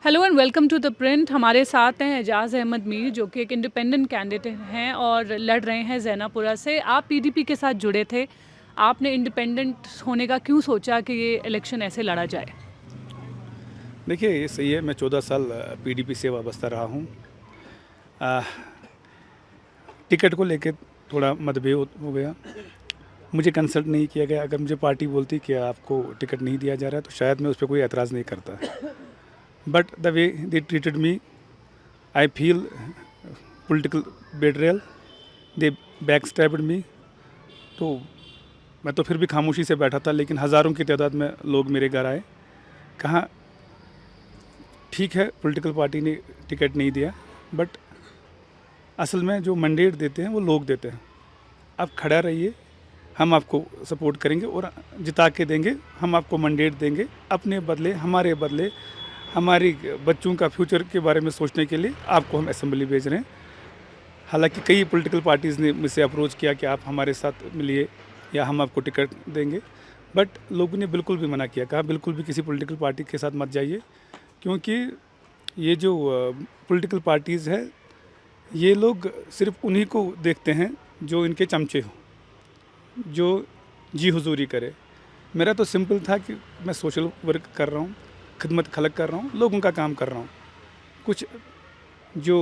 Hello and welcome to the Print. हमारे साथ हैं एजाज अहमद मीर जो कि एक इंडिपेंडेंट कैंडिडेट हैं और लड़ रहे हैं जैनापुरा से। आप पीडीपी के साथ जुड़े थे, आपने इंडिपेंडेंट होने का क्यों सोचा कि ये इलेक्शन ऐसे लड़ा जाए? देखिए, ये सही है। मैं 14 साल पीडीपी से वाबस्ता रहा हूँ। अ, टिकट को लेके थोड़ा मतभेद हो गया। मुझे कंसल्ट नहीं किया गया। अगर मुझे पार्टी बोलती कि आपको टिकट नहीं दिया जा रहा है तो शायद मैं उस पर कोई एतराज़ नहीं करता। But the way they treated me, I feel political betrayal. They back stabbed me. तो मैं तो फिर भी खामोशी से बैठा था, लेकिन हज़ारों की तादाद में लोग मेरे घर आए। कहा ठीक है, पॉलिटिकल पार्टी ने टिकट नहीं दिया, बट असल में जो मैंडेट देते हैं वो लोग देते हैं। आप खड़ा रहिए, हम आपको सपोर्ट करेंगे और जिता के देंगे। हम आपको मैंडेट देंगे अपने बदले, हमारे बदले, हमारी बच्चों का फ्यूचर के बारे में सोचने के लिए आपको हम असेंबली भेज रहे हैं। हालांकि कई पॉलिटिकल पार्टीज़ ने मुझसे अप्रोच किया कि आप हमारे साथ मिलिए या हम आपको टिकट देंगे, बट लोगों ने बिल्कुल भी मना किया। कहा बिल्कुल भी किसी पॉलिटिकल पार्टी के साथ मत जाइए, क्योंकि ये जो पॉलिटिकल पार्टीज़ है, ये लोग सिर्फ उन्हीं को देखते हैं जो इनके चमचे हो, जो जी हुजूरी करे। मेरा तो सिंपल था कि मैं सोशल वर्क कर रहा हूँ, खिदमत खलक कर रहा हूँ, लोगों का काम कर रहा हूँ। कुछ जो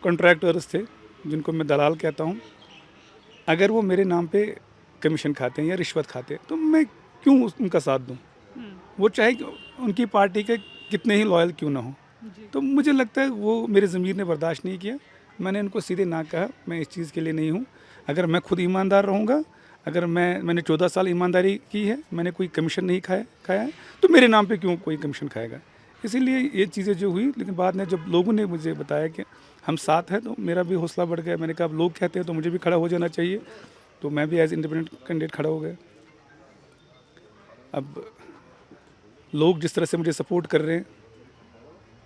कॉन्ट्रैक्टर्स थे, जिनको मैं दलाल कहता हूँ, अगर वो मेरे नाम पे कमीशन खाते हैं या रिश्वत खाते हैं तो मैं क्यों उनका साथ दूँ? वो चाहे कि उनकी पार्टी के कितने ही लॉयल क्यों ना हो। तो मुझे लगता है वो मेरे ज़मीर ने बर्दाश्त नहीं किया। मैंने उनको सीधे ना कहा, मैं इस चीज़ के लिए नहीं हूँ। अगर मैं खुद ईमानदार रहूँगा, अगर मैंने 14 साल ईमानदारी की है, मैंने कोई कमीशन नहीं खाया है, तो मेरे नाम पे क्यों कोई कमीशन खाएगा। इसीलिए ये चीज़ें जो हुई, लेकिन बाद में जब लोगों ने मुझे बताया कि हम साथ हैं, तो मेरा भी हौसला बढ़ गया। मैंने कहा अब लोग कहते हैं तो मुझे भी खड़ा हो जाना चाहिए। तो मैं भी एज इंडिपेंडेंट कैंडिडेट खड़ा हो गया। अब लोग जिस तरह से मुझे सपोर्ट कर रहे हैं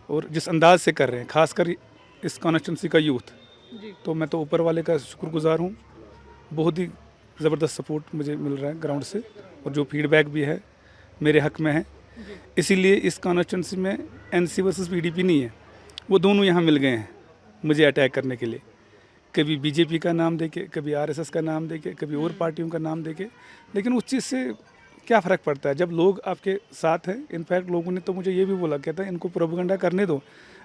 और जिस अंदाज से कर रहे हैं, खासकर इस कॉन्स्टिट्यूंसी का यूथ, तो मैं तो ऊपर वाले का शुक्रगुजार हूँ। बहुत ही ज़बरदस्त सपोर्ट मुझे मिल रहा है ग्राउंड से, और जो फीडबैक भी है मेरे हक में है। इसीलिए इस कॉन्स्टिट्यूंसी में एनसी वर्सेस पीडीपी नहीं है, वो दोनों यहाँ मिल गए हैं मुझे अटैक करने के लिए। कभी बीजेपी का नाम देके, कभी आरएसएस का नाम देके, कभी और पार्टियों का नाम देके। लेकिन उस चीज़ से क्या फ़र्क पड़ता है जब लोग आपके साथ हैं। इनफैक्ट लोगों ने तो मुझे ये भी बोला, कहता है इनको प्रोपेगेंडा करने दो,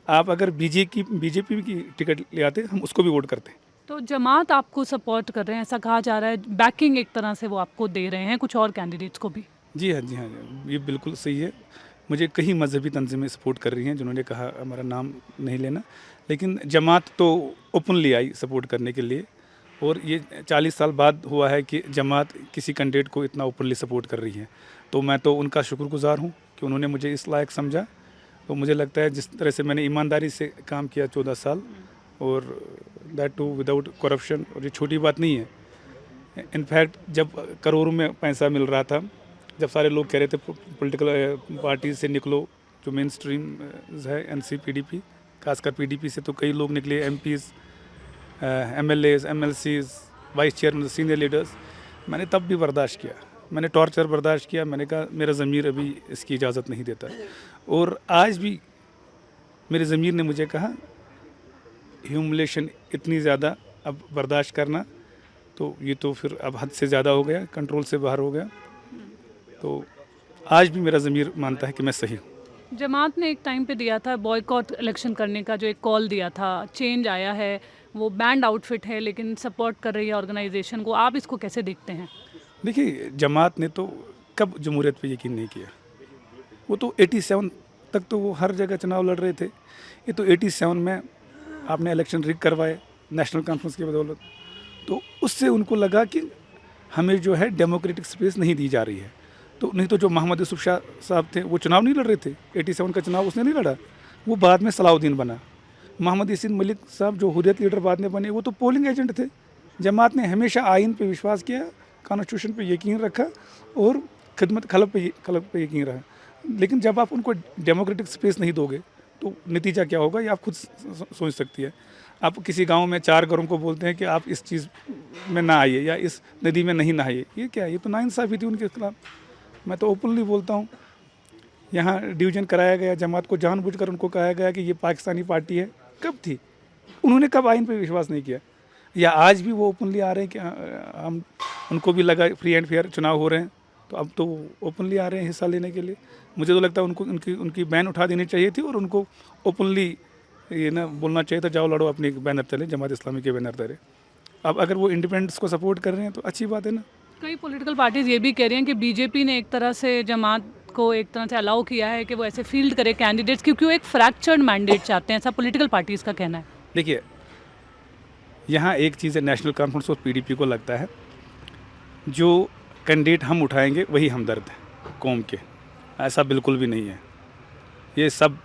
आप अगर बीजेपी की टिकट ले आते हम उसको भी वोट करते। तो जमात आपको सपोर्ट कर रहे हैं, ऐसा कहा जा रहा है, बैकिंग एक तरह से वो आपको दे रहे हैं, कुछ और कैंडिडेट्स को भी। जी हाँ, जी हाँ, ये बिल्कुल सही है। मुझे कई मजहबी तंजीमें सपोर्ट कर रही हैं जिन्होंने कहा हमारा नाम नहीं लेना, लेकिन जमात तो ओपनली आई सपोर्ट करने के लिए। और ये 40 साल बाद हुआ है कि जमात किसी कैंडिडेट को इतना ओपनली सपोर्ट कर रही है। तो मैं तो उनका शुक्रगुजार हूँ कि उन्होंने मुझे इस लायक समझा। तो मुझे लगता है जिस तरह से मैंने ईमानदारी से काम किया 14 साल, और दैट टू विदाउट करप्शन, और ये छोटी बात नहीं है। इनफैक्ट जब करोड़ों में पैसा मिल रहा था, जब सारे लोग कह रहे थे पॉलिटिकल पार्टी से निकलो, जो मेन स्ट्रीम है एनसी पीडीपी, खासकर पीडीपी से तो कई लोग निकले, MPs, MLAs, MLCs, vice chairman, senior leaders. मैंने तब भी बर्दाश्त किया, मैंने टॉर्चर बर्दाश्त किया। मैंने कहा मेरा ज़मीर अभी इसकी इजाज़त नहीं देता। और आज भी मेरे ज़मीर ने मुझे कहा ह्यूमिलेशन इतनी ज़्यादा अब बर्दाश्त करना, तो ये तो फिर अब हद से ज़्यादा हो गया, कंट्रोल से बाहर हो गया। तो आज भी मेरा ज़मीर मानता है कि मैं सही हूँ। जमात ने एक टाइम पे दिया था बॉयकॉट इलेक्शन करने का, जो एक कॉल दिया था, चेंज आया है, वो बैंड आउटफिट है लेकिन सपोर्ट कर रही है ऑर्गेनाइजेशन को, आप इसको कैसे देखते हैं? देखिए, जमात ने तो कब जमहूरियत पे यकीन नहीं किया। वो तो 87 तक तो वो हर जगह चुनाव लड़ रहे थे। ये तो 87 में आपने इलेक्शन रिग करवाए नेशनल कॉन्फ्रेंस की बदौलत। तो उससे उनको लगा कि हमें जो है डेमोक्रेटिक स्पेस नहीं दी जा रही है। तो नहीं तो जो मोहम्मद यूसुफ शाह साहब थे वो चुनाव नहीं लड़ रहे थे। 87 का चुनाव उसने नहीं लड़ा, वो बाद में सलाउद्दीन बना। मोहम्मद यासीन मलिक साहब जो हुर्रियत लीडर बाद में बने, वो तो पोलिंग एजेंट थे। जमात ने हमेशा आइन पे विश्वास किया, कॉन्स्टिट्यूशन पे यकीन रखा और खिदमत खलक पे यकीन रहा। लेकिन जब आप उनको डेमोक्रेटिक स्पेस नहीं दोगे तो नतीजा क्या होगा ये आप खुद सोच सकती है। आप किसी गांव में 4 घरों को बोलते हैं कि आप इस चीज़ में ना आइए या इस नदी में नहीं नहाइए, ये क्या है? ये तो नाइंसाफ़ी थी उनके खिलाफ। मैं तो ओपनली बोलता हूँ, यहाँ डिवीज़न कराया गया, जमात को जानबूझकर उनको कहा गया कि ये पाकिस्तानी पार्टी है। कब थी? उन्होंने कब आइन पे विश्वास नहीं किया? या आज भी वो ओपनली आ रहे हैं कि हम, उनको भी लगा फ्री एंड फेयर चुनाव हो रहे हैं, तो अब तो ओपनली आ रहे हैं हिस्सा लेने के लिए। मुझे तो लगता है उनको उनकी बैन उठा देनी चाहिए थी और उनको ओपनली ये ना बोलना चाहिए था, जाओ लड़ो अपने बैनर तले, जमात इस्लामी के बैनर तले। अब अगर वो इंडिपेंडेंस को सपोर्ट कर रहे हैं तो अच्छी बात है ना। कई पॉलिटिकल पार्टीज ये भी कह रही हैं कि बीजेपी ने एक तरह से जमात को एक तरह से अलाउ किया है कि वो ऐसे फील्ड करे कैंडिडेट्स, क्योंकि वो एक फ्रैक्चर्ड मैंडेट चाहते हैं, ऐसा पॉलिटिकल पार्टीज का कहना है। देखिए, यहाँ एक चीज़ है, नेशनल कॉन्फ्रेंस और पीडीपी को लगता है जो कैंडिडेट हम उठाएंगे वही हमदर्द है कौम के। ऐसा बिल्कुल भी नहीं है। ये सब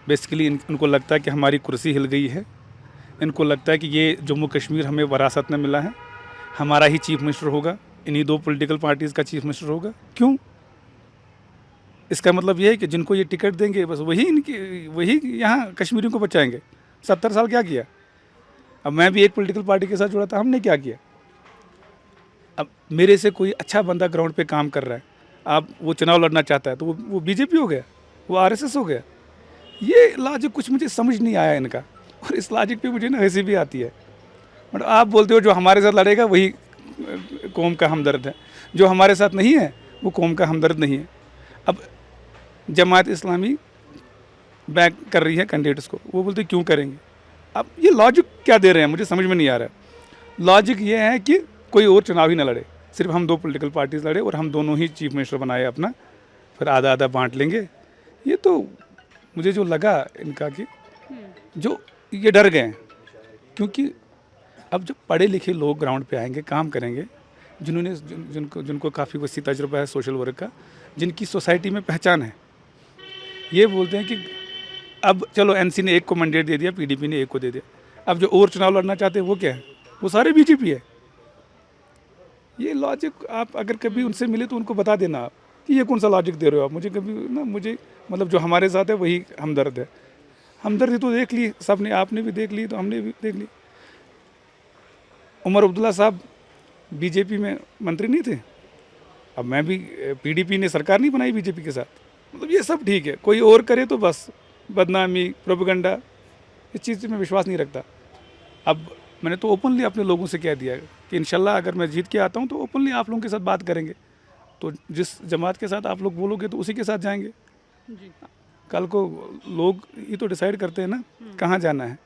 बेसिकली इनको लगता है कि हमारी कुर्सी हिल गई है, इनको लगता है कि ये जम्मू कश्मीर हमें वरासत में मिला है, हमारा ही चीफ मिनिस्टर होगा, इन्हीं दो पॉलिटिकल पार्टीज़ का चीफ मिनिस्टर होगा। क्यों? इसका मतलब ये है कि जिनको ये टिकट देंगे बस वही यहाँ कश्मीरियों को बचाएंगे। 70 साल क्या किया? अब मैं भी एक पॉलिटिकल पार्टी के साथ जुड़ा था, हमने क्या किया? अब मेरे से कोई अच्छा बंदा ग्राउंड पे काम कर रहा है, आप वो चुनाव लड़ना चाहता है तो वो बीजेपी हो गया, वो आरएसएस हो गया। ये लॉजिक कुछ मुझे समझ नहीं आया इनका, और इस लॉजिक पे मुझे ना हंसी भी आती है। मतलब आप बोलते हो जो हमारे साथ लड़ेगा वही कौम का हमदर्द है, जो हमारे साथ नहीं है वो कौम का हमदर्द नहीं है। अब जमात इस्लामी बैक कर रही है कैंडिडेट्स को, वो बोलते क्यों करेंगे? अब ये लॉजिक क्या दे रहे हैं मुझे समझ में नहीं आ रहा है। लॉजिक ये है कि कोई और चुनाव ही ना लड़े, सिर्फ हम दो पॉलिटिकल पार्टीज लड़े और हम दोनों ही चीफ मिनिस्टर बनाए अपना, फिर आधा आधा बांट लेंगे। ये तो मुझे जो लगा इनका कि जो ये डर गए हैं, क्योंकि अब जब पढ़े लिखे लोग ग्राउंड पे आएंगे, काम करेंगे, जिनको काफ़ी वसी तजुर्बा है सोशल वर्क का, जिनकी सोसाइटी में पहचान है, ये बोलते हैं कि अब चलो एनसी ने एक को मैंडेट दे दिया, पीडीपी ने एक को दे दिया, अब जो और चुनाव लड़ना चाहते हैं वो क्या है? वो सारे बीजेपी है। ये लॉजिक आप अगर कभी उनसे मिले तो उनको बता देना आप कि ये कौन सा लॉजिक दे रहे हो आप मुझे। कभी ना मुझे मतलब जो हमारे साथ है वही हमदर्द है। हमदर्दी तो देख ली सबने, आपने भी देख ली तो हमने भी देख ली। उमर अब्दुल्ला साहब बीजेपी में मंत्री नहीं थे, अब मैं भी, पीडीपी ने सरकार नहीं बनाई बीजेपी के साथ। मतलब ये सब ठीक है, कोई और करे तो बस बदनामी, प्रोपेगेंडा, इस चीज़ से मैं विश्वास नहीं रखता। अब मैंने तो ओपनली अपने लोगों से कह दिया कि इंशाल्लाह अगर मैं जीत के आता हूँ तो ओपनली आप लोगों के साथ बात करेंगे, तो जिस जमात के साथ आप लोग बोलोगे तो उसी के साथ जाएंगे जी। कल को लोग ये तो डिसाइड करते हैं ना कहाँ जाना है।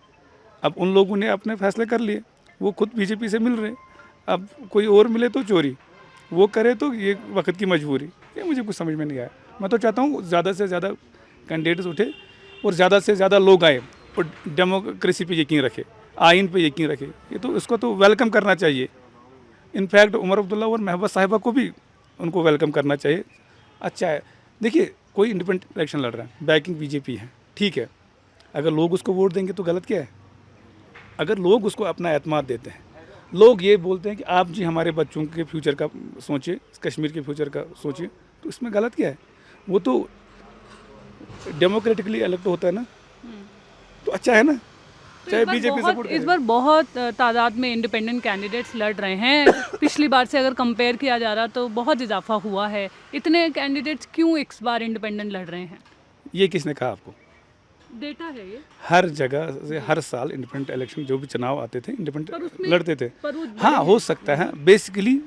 अब उन लोगों ने अपने फैसले कर लिए, वो खुद बीजेपी से मिल रहे, अब कोई और मिले तो चोरी, वो करे तो ये वक्त की मजबूरी। ये मुझे कुछ समझ में नहीं आया। मैं तो चाहता हूँ ज़्यादा से ज़्यादा कैंडिडेट्स उठे और ज़्यादा से ज़्यादा लोग आए और डेमोक्रेसी पे यकीन रखे, आइन पे यकीन रखे। ये तो इसको तो वेलकम करना चाहिए। इनफैक्ट उमर अब्दुल्ला और महबूबा साहिबा को भी उनको वेलकम करना चाहिए। अच्छा है, देखिए कोई इंडिपेंडेंट इलेक्शन लड़ रहा है, बैकिंग बीजेपी है, ठीक है, अगर लोग उसको वोट देंगे तो गलत क्या है? अगर लोग उसको अपना एतमाद देते हैं, लोग ये बोलते हैं कि आप जी हमारे बच्चों के फ्यूचर का सोचिए, कश्मीर के फ्यूचर का सोचिए, तो इसमें गलत क्या है? वो तो डेमोक्रेटिकली इलेक्ट होता है ना, तो अच्छा है ना, चाहे बीजेपी सपोर्ट करे। इस बार बहुत तादाद में इंडिपेंडेंट कैंडिडेट्स लड़ रहे हैं। पिछली बार से अगर कंपेयर किया जा रहा तो बहुत इजाफा हुआ है। इतने कैंडिडेट्स क्यों इस बार इंडिपेंडेंट लड़ रहे हैं? ये किसने कहा आपको? डेटा है ये। हर जगह से हर साल इंडिपेंडेंट इलेक्शन जो भी चुनाव आते थे इंडिपेंडेंट लड़ते थे। पर वो हाँ, हो सकता है। बेसिकली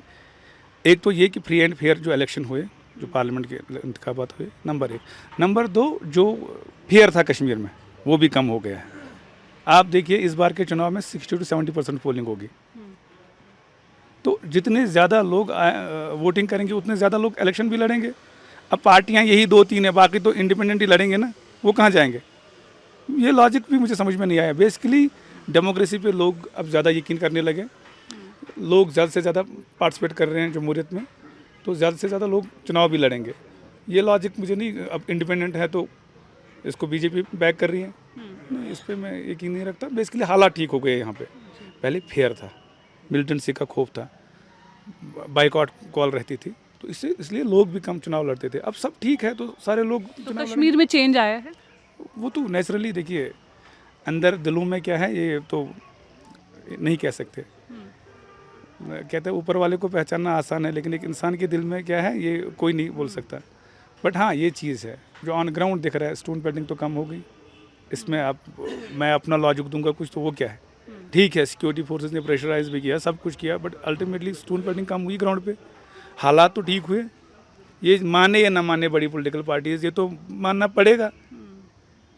एक तो ये कि फ्री एंड फेयर जो इलेक्शन हुए, जो पार्लियामेंट के इंतखाबात हुए, नंबर 1। नंबर 2, जो फेयर था कश्मीर में वो भी कम हो गया है। आप देखिए इस बार के चुनाव में 60 to 70% पोलिंग होगी, तो जितने ज़्यादा लोग वोटिंग करेंगे उतने ज़्यादा लोग इलेक्शन भी लड़ेंगे। अब पार्टियां यही 2-3 है, बाकी तो इंडिपेंडेंट ही लड़ेंगे ना, वो कहाँ जाएंगे? ये लॉजिक भी मुझे समझ में नहीं आया। बेसिकली डेमोक्रेसी पे लोग अब ज़्यादा यकीन करने लगे, लोग ज़्यादा से ज़्यादा पार्टिसिपेट कर रहे हैं जमहूरियत में, तो ज़्यादा से ज़्यादा लोग चुनाव भी लड़ेंगे। ये लॉजिक मुझे नहीं, अब इंडिपेंडेंट है तो इसको बीजेपी बैक कर रही है, नहीं, इस पर मैं यकीन नहीं रखता। बेसिकली हालात ठीक हो गए यहाँ पे। पहले फेयर था, मिलिटेंसी का खौफ था, बाइकआउट कॉल रहती थी, तो इसलिए लोग भी कम चुनाव लड़ते थे। अब सब ठीक है तो सारे लोग तो कश्मीर में चेंज आया है। वो तो नेचुरली, देखिए अंदर दिलों में क्या है ये तो नहीं कह सकते। कहते हैं ऊपर वाले को पहचानना आसान है, लेकिन एक इंसान के दिल में क्या है ये कोई नहीं बोल सकता। बट हाँ ये चीज़ है जो ऑन ग्राउंड दिख रहा है, स्टोन पेल्टिंग तो कम हो गई। इसमें आप मैं अपना लॉजिक दूंगा कुछ तो वो क्या है, ठीक है सिक्योरिटी फोर्सेस ने प्रेशराइज भी किया, सब कुछ किया, बट अल्टीमेटली स्टोन पेल्टिंग कम हुई ग्राउंड पे। हालात तो ठीक हुए, ये माने या ना माने बड़ी पॉलिटिकल पार्टीज, ये तो मानना पड़ेगा।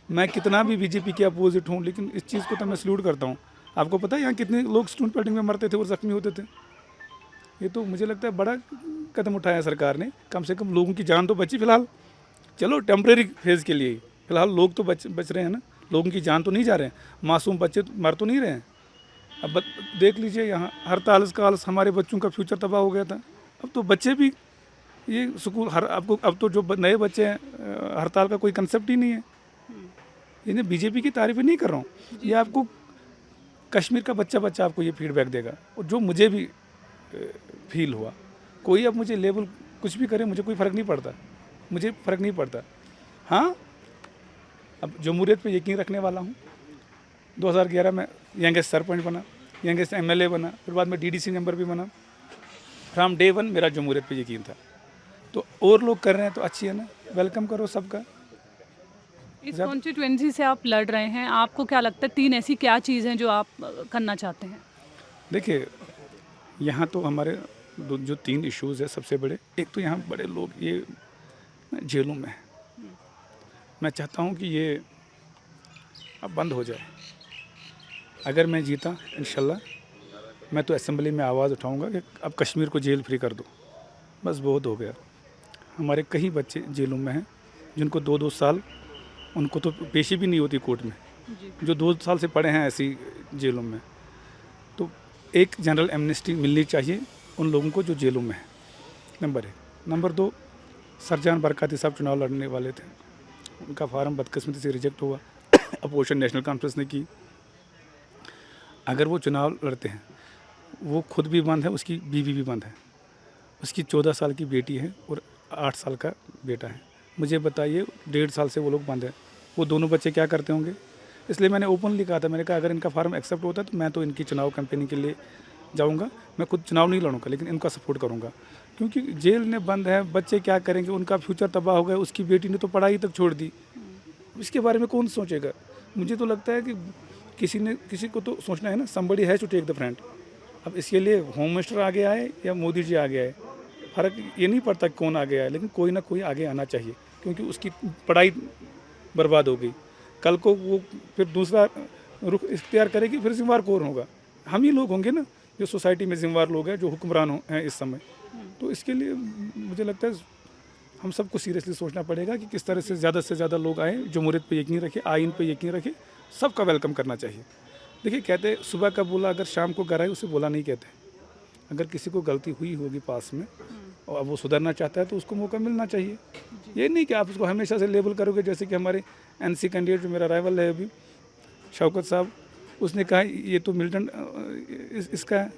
मैं कितना भी बीजेपी के अपोजिट हूँ, लेकिन इस चीज़ को तो मैं सल्यूट करता हूँ। आपको पता है यहाँ कितने लोग स्टोन पेल्टिंग में मरते थे और जख्मी होते थे? ये तो मुझे लगता है बड़ा कदम उठाया सरकार ने, कम से कम लोगों की जान तो बची फिलहाल। चलो टेम्परेरी फेज़ के लिए फिलहाल लोग तो बच रहे हैं ना, लोगों की जान तो नहीं जा रहे हैं, मासूम बच्चे मर तो नहीं रहे हैं। अब देख लीजिए यहाँ हड़ताल काल हमारे बच्चों का फ्यूचर तबाह हो गया था। अब तो बच्चे भी ये स्कूल आपको अब तो जो नए बच्चे हैं हड़ताल का कोई कंसेप्ट ही नहीं है। इन्हें बीजेपी की तारीफ नहीं कर रहा हूँ, ये आपको कश्मीर का बच्चा आपको ये फीडबैक देगा, और जो मुझे भी फील हुआ। कोई अब मुझे लेबल कुछ भी करे, मुझे कोई फ़र्क नहीं पड़ता, मुझे फ़र्क नहीं पड़ता। हाँ अब जमहूरियत पे यकीन रखने वाला हूँ। 2011 में यंगेस्ट सरपंच बना, यंगेस्ट एमएलए बना, फिर बाद में डीडीसी मेंबर भी बना। फ्रॉम डे वन मेरा जमहूरियत पे यकीन था। तो और लोग कर रहे हैं तो अच्छी है ना, वेलकम करो सबका। इस कॉन्स्टिट्यूएंसी से आप लड़ रहे हैं, आपको क्या लगता है 3 ऐसी क्या चीज़ हैं जो आप करना चाहते हैं? देखिए यहाँ तो हमारे जो 3 इश्यूज़ है सबसे बड़े, एक तो यहाँ बड़े लोग ये जेलों में हैं। मैं चाहता हूँ कि ये अब बंद हो जाए। अगर मैं जीता इंशाल्लाह मैं तो असेंबली में आवाज़ उठाऊँगा कि अब कश्मीर को जेल फ्री कर दो, बस बहुत हो गया। हमारे कई बच्चे जेलों में हैं जिनको 2-2 साल उनको तो पेशी भी नहीं होती कोर्ट में, जो 2 साल से पड़े हैं ऐसी जेलों में। तो एक जनरल एमनेस्टी मिलनी चाहिए उन लोगों को जो जेलों में हैं, नंबर 1। नंबर 2, सरजान बरकाती साहब चुनाव लड़ने वाले थे, उनका फार्म बदकिस्मती से रिजेक्ट हुआ। अपोजिशन नेशनल कॉन्फ्रेंस ने की। अगर वो चुनाव लड़ते हैं, वो खुद भी बंद है, उसकी बीवी भी बंद है, उसकी 14 साल की बेटी है और 8 साल का बेटा है। मुझे बताइए 1.5 साल से वो लोग बंद हैं, वो दोनों बच्चे क्या करते होंगे? इसलिए मैंने ओपनली कहा था, मैंने कहा अगर इनका फार्म एक्सेप्ट होता है तो मैं तो इनकी चुनाव कैंपेनिंग के लिए जाऊंगा। मैं खुद चुनाव नहीं लड़ूंगा लेकिन इनका सपोर्ट करूंगा, क्योंकि जेल ने बंद है, बच्चे क्या करेंगे, उनका फ्यूचर तबाह हो गया। उसकी बेटी ने तो पढ़ाई तक छोड़ दी, इसके बारे में कौन सोचेगा? मुझे तो लगता है कि किसी को तो सोचना है ना, somebody has to take the front. अब इसके लिए होम मिनिस्टर आगे आए या मोदी जी आगे आए, फ़र्क ये नहीं पड़ता कौन आगे आए, लेकिन कोई ना कोई आगे आना चाहिए, क्योंकि उसकी पढ़ाई बर्बाद हो गई। कल को वो फिर दूसरा रुख इख्तियार करेगी, फिर जिम्मेवार कौन होगा? हम ही लोग होंगे ना, जो सोसाइटी में जिम्मेवार लोग हैं, जो हुक्मरान हैं इस समय। तो इसके लिए मुझे लगता है हम सबको सीरियसली सोचना पड़ेगा कि किस तरह से ज़्यादा लोग आए, जमहूरियत पे यकीन रखें, आइन पे यकीन रखें, सबका वेलकम करना चाहिए। देखिए कहते सुबह का बोला अगर शाम को घर आए उसे बोला नहीं कहते। अगर किसी को गलती हुई होगी पास में और अब वो सुधरना चाहता है तो उसको मौका मिलना चाहिए। ये नहीं कि आप उसको हमेशा से लेबल करोगे, जैसे कि हमारे एनसी कैंडिडेट जो मेरा राइवल है अभी शौकत साहब, उसने कहा ये तो मिलिटेंट इसका है,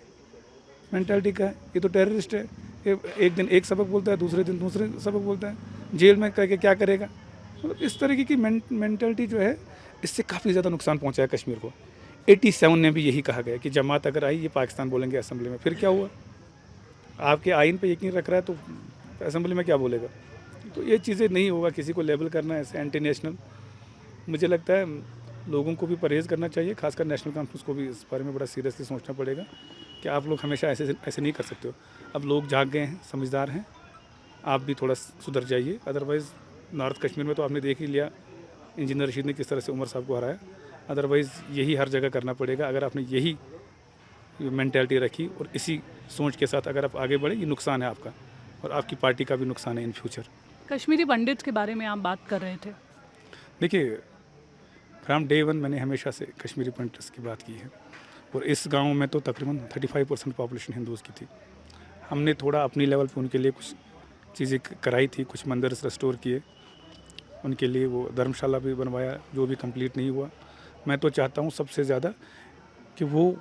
मेंटालिटी का है, ये तो टेररिस्ट है। एक दिन एक सबक बोलता है, दूसरे दिन दूसरे सबक बोलता है, जेल में करके क्या करेगा? मतलब इस तरीके की मेंटालिटी जो है, इससे काफ़ी ज़्यादा नुकसान पहुंचा है कश्मीर को। 87 में भी यही कहा गया कि जमात अगर आई ये पाकिस्तान बोलेंगे असेंबली में। फिर क्या हुआ? आपके आइन पे यकीन रख रहा है तो असेंबली में क्या बोलेगा? तो ये चीज़ें नहीं होगा, किसी को लेबल करना ऐसे एंटी नेशनल। मुझे लगता है लोगों को भी परहेज़ करना चाहिए, खासकर नेशनल कॉन्फ्रेंस को भी इस बारे में बड़ा सीरियसली सोचना पड़ेगा कि आप लोग हमेशा ऐसे नहीं कर सकते हो। अब लोग जाग गए हैं, समझदार हैं, आप भी थोड़ा सुधर जाइए। अदरवाइज़ नॉर्थ कश्मीर में तो आपने देख ही लिया इंजीनियर रशीद ने किस तरह से उमर साहब को हराया। अदरवाइज़ यही हर जगह करना पड़ेगा। अगर आपने यही मेंटालिटी रखी और इसी सोच के साथ अगर आप आगे बढ़े, ये नुकसान है आपका और आपकी पार्टी का भी नुकसान है इन फ्यूचर। कश्मीरी पंडित के बारे में आप बात कर रहे थे। देखिए फ्रॉम डे वन मैंने हमेशा से कश्मीरी पंडिट्स की बात की है और इस गांव में तो तकरीबन 35% पॉपुलेशन हिंदूज़ की थी। हमने थोड़ा अपनी लेवल पे उनके लिए कुछ चीज़ें कराई थी, कुछ मंदिर रेस्टोर किए उनके लिए, वो धर्मशाला भी बनवाया जो भी कंप्लीट नहीं हुआ। मैं तो चाहता हूँ सबसे ज़्यादा कि वो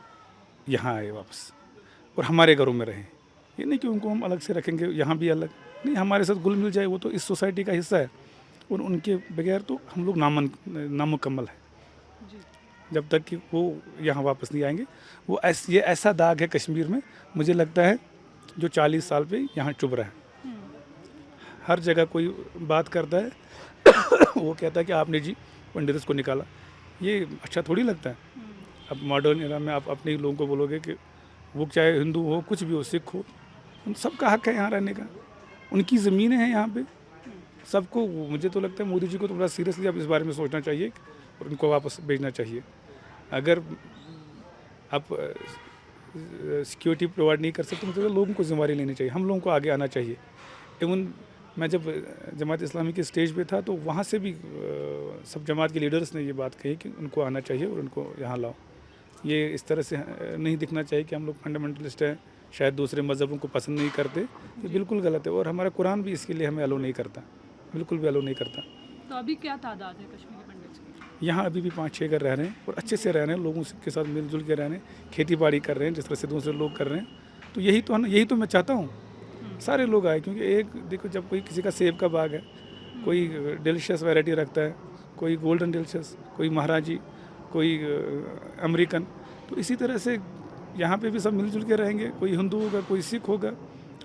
यहाँ आए वापस और हमारे घरों में रहें। ये नहीं कि उनको हम अलग से रखेंगे, यहाँ भी अलग नहीं, हमारे साथ घुल मिल जाए। वो तो इस सोसाइटी का हिस्सा है और उनके बगैर तो हम लोग नामुकम्मल है जब तक कि वो यहाँ वापस नहीं आएंगे। वो ये ऐसा दाग है कश्मीर में, मुझे लगता है जो 40 साल पे यहाँ चुभ रहा है। हर जगह कोई बात करता है वो कहता है कि आपने जी पंडित को निकाला। ये अच्छा थोड़ी लगता है। अब मॉडर्न एरा में आप अपने लोगों को बोलोगे कि वो चाहे हिंदू हो, कुछ भी हो, सिख हो, उन सबका हक है यहाँ रहने का, उनकी ज़मीनें हैं यहाँ पे सबको। मुझे तो लगता है मोदी जी को थोड़ा सीरियसली अब इस बारे में सोचना चाहिए और उनको वापस भेजना चाहिए। अगर आप सिक्योरिटी प्रोवाइड नहीं कर सकते तो लोगों को जिम्मेदारी लेनी चाहिए, हम लोगों को आगे आना चाहिए। इवन मैं जब जमात इस्लामी के स्टेज पे था तो वहाँ से भी सब जमात के लीडर्स ने ये बात कही कि उनको आना चाहिए और उनको यहाँ लाओ। ये इस तरह से नहीं दिखना चाहिए कि हम लोग फंडामेंटलिस्ट हैं, शायद दूसरे मज़हबों को पसंद नहीं करते। ये बिल्कुल गलत है और हमारा कुरान भी इसके लिए हमें अलो नहीं करता, बिल्कुल भी अलो नहीं करता। तो अभी क्या तादाद है कश्मीरी पंडित की? यहाँ अभी भी 5-6 घर रह रहे हैं और अच्छे से रह रहे हैं, लोगों के साथ मिलजुल के रह रहे हैं, खेती बाड़ी कर रहे हैं जिस तरह से दूसरे लोग कर रहे हैं। तो यही तो है ना, यही तो मैं चाहता हूँ सारे लोग आए। क्योंकि एक देखो, जब कोई किसी का सेब का बाग है, कोई डिलीशियस वैरायटी रखता है, कोई गोल्डन डिलीशियस, कोई महाराजी, कोई अमेरिकन, तो इसी तरह से यहाँ पे भी सब मिलजुल के रहेंगे। कोई हिंदू होगा, कोई सिख होगा,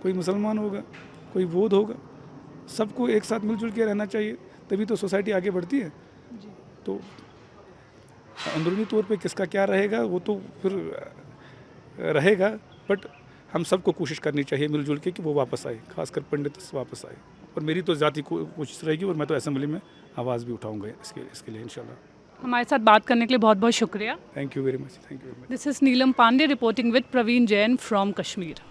कोई मुसलमान होगा, कोई बौद्ध होगा, सबको एक साथ मिलजुल के रहना चाहिए, तभी तो सोसाइटी आगे बढ़ती है। तो अंदरूनी तौर पे किसका क्या रहेगा वो तो फिर रहेगा, बट हम सबको कोशिश करनी चाहिए मिलजुल के कि वो वापस आए, खासकर पंडित वापस आए। और मेरी तो ज़ाती कोशिश रहेगी और मैं तो असेंबली में आवाज़ भी उठाऊंगा इसके लिए इंशाल्लाह। हमारे साथ बात करने के लिए बहुत बहुत शुक्रिया। Thank you very much. Thank you very much. This is Neelam Pandey reporting with Praveen Jain from Kashmir.